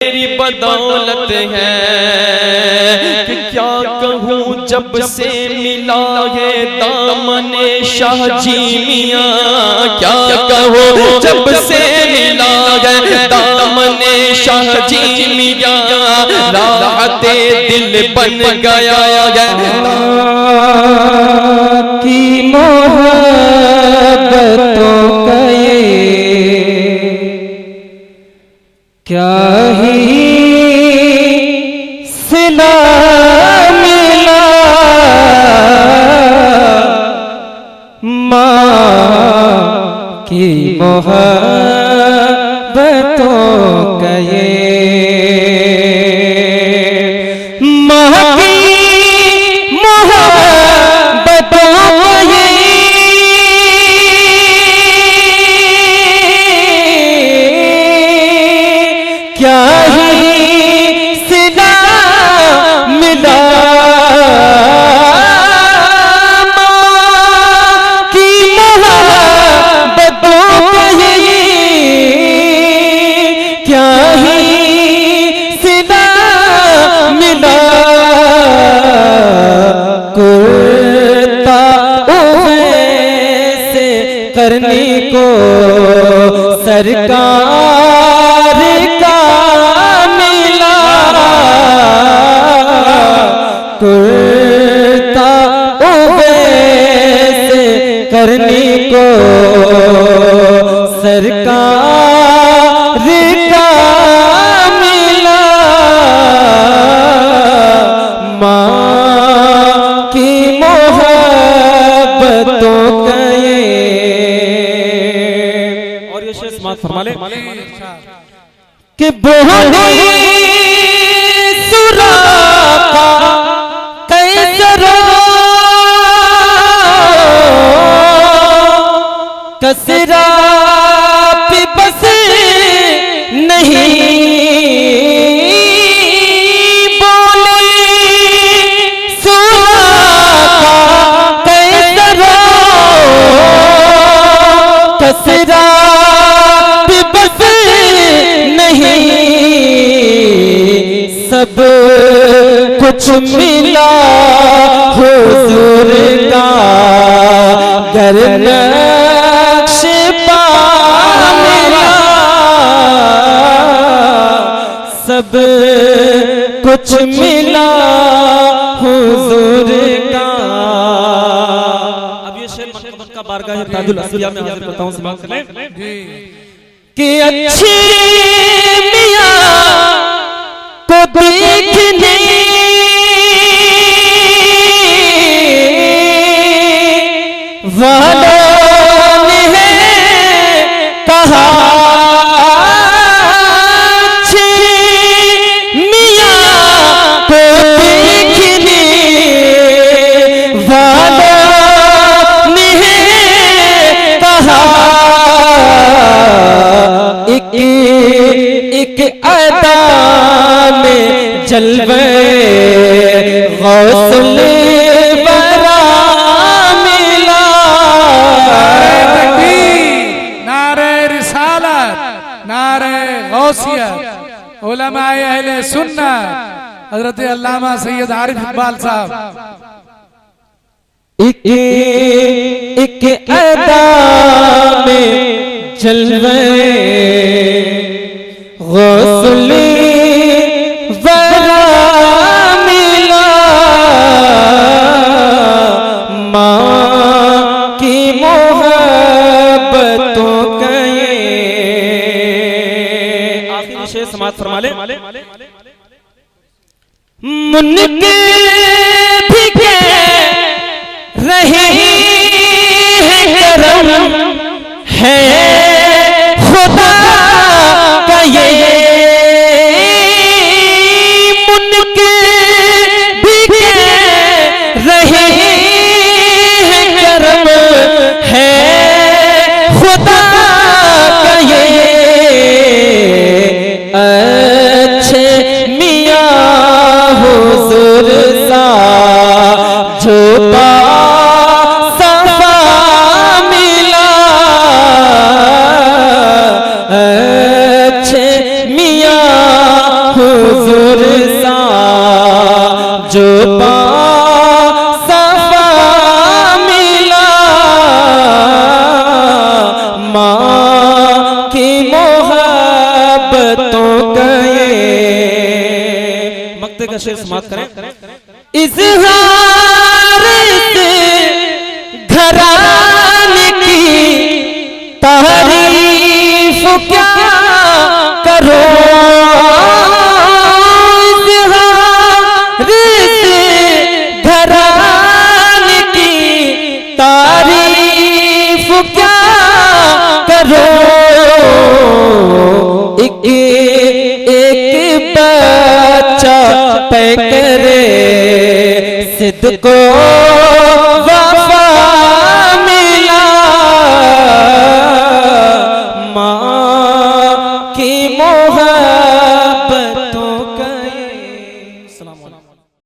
तेरी बदौलत है कि क्या कहूँ जब से मिला है दामने शाह जी मियाँ, क्या कहूँ जब से मिला है दामने शाह जी मियाँ, राहते दिल बन गया है की मोहब्बतों का ये क्या ही सिला मिला, माँ की मोहब्बतों का ये, माँ की मोहब्बतों का ये क्या ही सिला मिला, माँ की मोहब्बतों का ये क्या ही सिला मिला, कुर्ता से करने को सरकार का मिला, कुर्ता से करने को सरकार का मिला, माँ की मोहब्बतों का ये। और ये शेर समाप्त फरमा ले कि बोले सुराखा कैसरो कसरा पे बस नहीं, बोले सुराखा कैसरो कसरा पे बस नहीं, सब कुछ मिला हुजूर का गर नक्श पा मिला, सब कुछ मिला हुजूर का। अब ये शेर मक्का बारगाह ताजुल अस्लिया में हाजिर करता हूँ, समाप्त कर लें कि अच्छी मियाँ को देखने वालों ने कहा, अच्छी मियाँ को देखने वालों ने कहा, एक अदा में जलवे गौसल बरा मिला, नारे रिसालत, नारे गौसियत, उलमाए अहले सुन्नत हजरत अल्लामा सैयद आरिफ इकबाल साहब। एक अदा में जलवे गौसल बरा मिला, माँ की मोहब्बतों का ये। आखिरी शेर समाप्त फरमा ले मुनके भी कह रहे हैं करम है खुदा का ये, मुनके भी कह रहे हैं करम है खुदा का ये, अच्छे मियाँ हुजूर सा झोपा सफा मिला, मक्ते का शेर समाप्त करें। इज़हार से घराने की तारीफ क्या करो, इज़हार से घराने की तारीफ क्या करो। एक बच्चा पे करे सिद्ध को वफा मिला, माँ की मोहब्बतों का।